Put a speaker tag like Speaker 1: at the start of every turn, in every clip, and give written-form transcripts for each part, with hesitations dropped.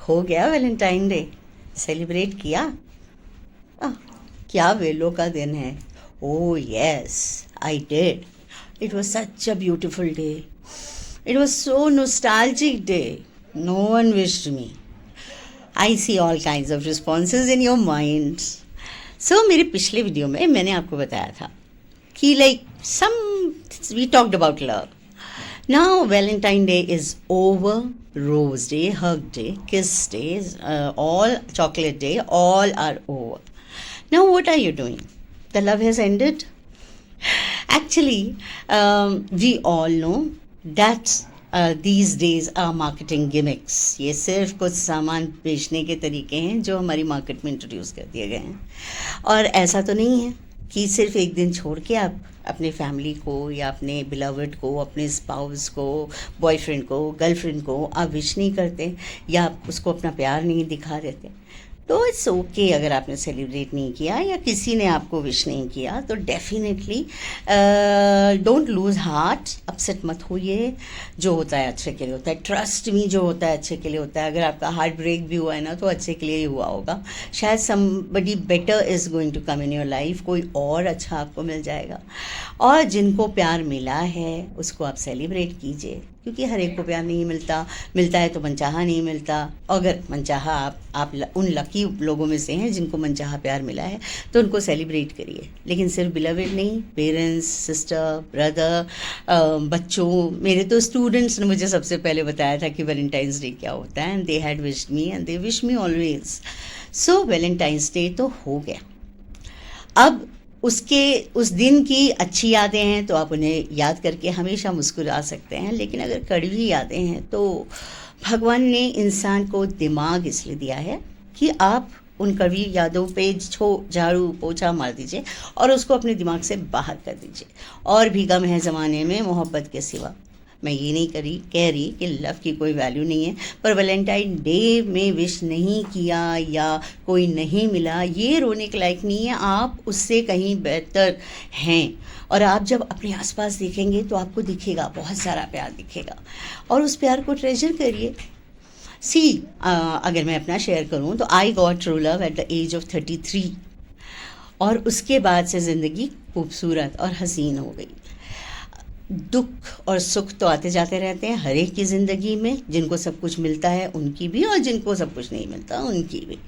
Speaker 1: हो गया Valentine day, celebrate किया? आह, क्या वेलों का दिन है। Oh yes, I did. It was such a beautiful day. It was so nostalgic day. No one wished me. I see all kinds of responses in your mind. So मेरे पिछले video में मैंने आपको बताया था कि like some we talked about love. Now Valentine Day is over. Rose Day, Hug Day, Kiss Day, all Chocolate Day, all are over. Now what are you doing? The love has ended. Actually, we all know that these days are marketing gimmicks. ये सिर्फ कुछ सामान बेचने के तरीके हैं जो हमारी मार्केट में इंट्रोड्यूस कर दिए गए हैं. और ऐसा तो नहीं है कि सिर्फ एक दिन छोड़ के आप अपने फैमिली को या अपने बिलवर्ड को, अपने स्पाउस को, बॉयफ्रेंड को, गर्लफ्रेंड को आप विश नहीं करते या आप उसको अपना प्यार नहीं दिखा देते. तो इट्स ओके अगर आपने सेलिब्रेट नहीं किया या किसी ने आपको विश नहीं किया, तो definitely don't lose heart, upset मत होइए. जो होता है अच्छे के लिए होता है. ट्रस्ट मी, जो होता है अच्छे के लिए होता है. अगर आपका हार्ट ब्रेक भी हुआ है ना, तो अच्छे के लिए ही हुआ होगा. शायद somebody better is going to come in your life. कोई और अच्छा आपको मिल जाएगा. और जिनको प्यार मिला है उसको आप सेलिब्रेट कीजिए, क्योंकि हर एक को प्यार नहीं मिलता है तो मनचाहा नहीं मिलता. अगर मनचाहा आप उन लकी लोगों में से हैं जिनको मनचाहा प्यार मिला है, तो उनको सेलिब्रेट करिए. लेकिन सिर्फ बिलवेड नहीं, पेरेंट्स, सिस्टर, ब्रदर, बच्चों. मेरे तो स्टूडेंट्स ने मुझे सबसे पहले बताया था कि वैलेंटाइंस डे क्या होता है, and they had wished me and they wish me always. So Valentine's day तो हो गया. अब उस दिन की अच्छी यादें हैं तो आप उन्हें याद करके हमेशा मुस्कुरा सकते हैं. लेकिन अगर कड़वी यादें हैं तो भगवान ने इंसान को दिमाग इसलिए दिया है कि आप उन कड़वी यादों पे झाड़ू पोछा मार दीजिए और उसको अपने दिमाग से बाहर कर दीजिए. और भी गम है ज़माने में मोहब्बत के सिवा. मैं ये नहीं कह रही कि लव की कोई वैल्यू नहीं है, पर वैलेंटाइन डे में विश नहीं किया या कोई नहीं मिला, ये रोने के लायक नहीं है. आप उससे कहीं बेहतर हैं. और आप जब अपने आसपास देखेंगे तो आपको दिखेगा, बहुत सारा प्यार दिखेगा, और उस प्यार को ट्रेजर करिए. अगर मैं अपना शेयर करूं तो I got true love at the age of 33, और उसके बाद से ज़िंदगी खूबसूरत और हसीन हो गई. दुख और सुख तो आते जाते रहते हैं हर एक की ज़िंदगी में. जिनको सब कुछ मिलता है उनकी भी, और जिनको सब कुछ नहीं मिलता उनकी भी.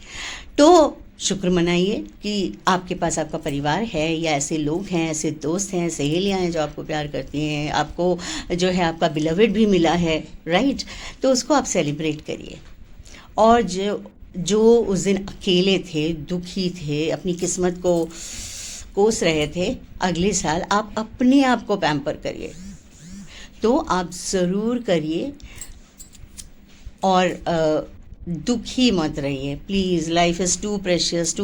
Speaker 1: तो शुक्र मनाइए कि आपके पास आपका परिवार है, या ऐसे लोग हैं, ऐसे दोस्त हैं, सहेलियां हैं जो आपको प्यार करती हैं. आपको जो है आपका बिलवेड भी मिला है, राइट. तो उसको आप सेलिब्रेट करिए. और जो उस दिन अकेले थे, दुखी थे, अपनी किस्मत को कोस रहे थे, अगले साल आप अपने आप को पैम्पर करिए. तो आप ज़रूर करिए. और दुखी मत रहिए please. Life is too precious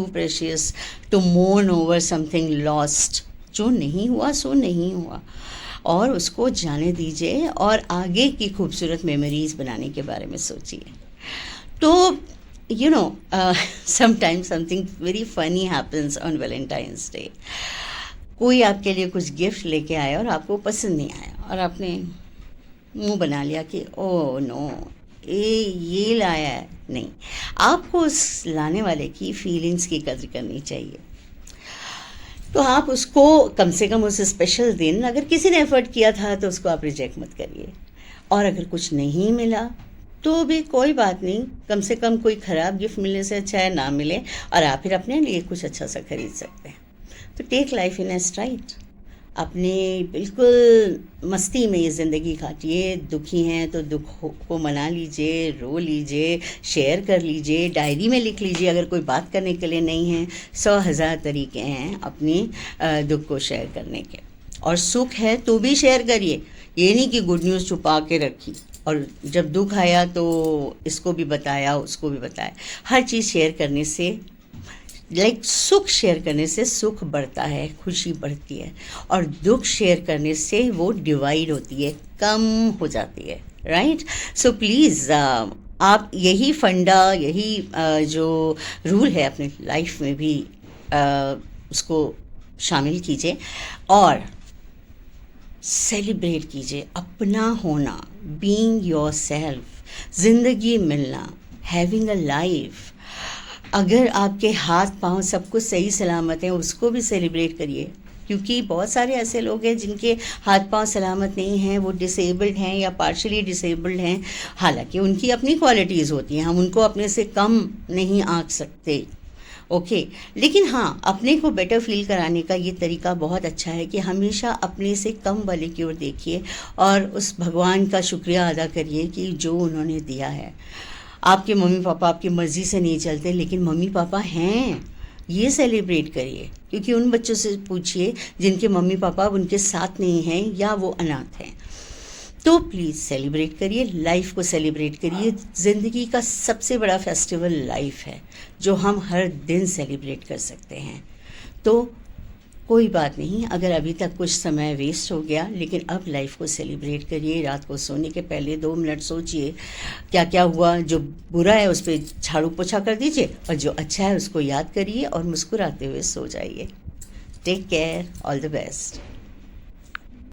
Speaker 1: to mourn over something lost. जो नहीं हुआ सो नहीं हुआ, और उसको जाने दीजिए और आगे की खूबसूरत मेमोरीज़ बनाने के बारे में सोचिए. तो you know, sometimes something very funny happens on Valentine's Day. कोई आपके लिए कुछ गिफ्ट लेके आया और आपको पसंद नहीं आया, और आपने मुंह बना लिया कि ओह नो, ये लाया है. नहीं, आपको उस लाने वाले की फीलिंग्स की कदर करनी चाहिए. तो आप उसको कम से कम उस स्पेशल दिन, अगर किसी ने एफर्ट किया था तो उसको आप रिजेक्ट मत करिए. और अगर कुछ नहीं मिला तो भी कोई बात नहीं. कम से कम कोई ख़राब गिफ्ट मिलने से अच्छा है ना मिले, और आप फिर अपने लिए कुछ अच्छा सा खरीद सकते हैं. तो take life in a stride. अपने बिल्कुल मस्ती में ये ज़िंदगी काटिए. दुखी हैं तो दुख को मना लीजिए, रो लीजिए, शेयर कर लीजिए, डायरी में लिख लीजिए. अगर कोई बात करने के लिए नहीं है, 100,000 तरीके हैं अपनी दुख को शेयर करने के. और सुख है तो भी शेयर करिए. ये नहीं कि गुड न्यूज़ छुपा के रखी और जब दुख आया तो इसको भी बताया, उसको भी बताया. हर चीज़ शेयर करने से, सुख शेयर करने से सुख बढ़ता है, खुशी बढ़ती है. और दुख शेयर करने से वो डिवाइड होती है, कम हो जाती है, राइट. सो प्लीज़ आप यही फंडा, यही जो रूल है अपनी लाइफ में भी उसको शामिल कीजिए और सेलिब्रेट कीजिए अपना होना, बीइंग योर सेल्फ. ज़िंदगी मिलना, हैविंग अ लाइफ। अगर आपके हाथ पाँव सब कुछ सही सलामत है, उसको भी सेलिब्रेट करिए, क्योंकि बहुत सारे ऐसे लोग हैं जिनके हाथ पांव सलामत नहीं हैं, वो डिसेबल्ड हैं या पार्शली डिसेबल्ड हैं। हालांकि उनकी अपनी क्वालिटीज़ होती हैं, हम उनको अपने से कम नहीं आंक सकते, ओके। लेकिन हाँ, अपने को बेटर फील कराने का ये तरीका बहुत अच्छा है कि हमेशा अपने से कम वाले की ओर देखिए और उस भगवान का शुक्रिया अदा करिए कि जो उन्होंने दिया है। आपके मम्मी पापा आपकी मर्ज़ी से नहीं चलते, लेकिन मम्मी पापा हैं, ये सेलिब्रेट करिए। क्योंकि उन बच्चों से पूछिए जिनके मम्मी पापा उनके साथ नहीं हैं या वो अनाथ हैं। तो प्लीज़ सेलिब्रेट करिए, लाइफ को सेलिब्रेट करिए। ज़िंदगी का सबसे बड़ा फेस्टिवल लाइफ है, जो हम हर दिन सेलिब्रेट कर सकते हैं। तो कोई बात नहीं अगर अभी तक कुछ समय वेस्ट हो गया, लेकिन अब लाइफ को सेलिब्रेट करिए। रात को सोने के पहले 2 मिनट सोचिए क्या क्या हुआ, जो बुरा है उस पर झाड़ू पोछा कर दीजिए और जो अच्छा है उसको याद करिए और मुस्कुराते हुए सो जाइए। Take care, all the best.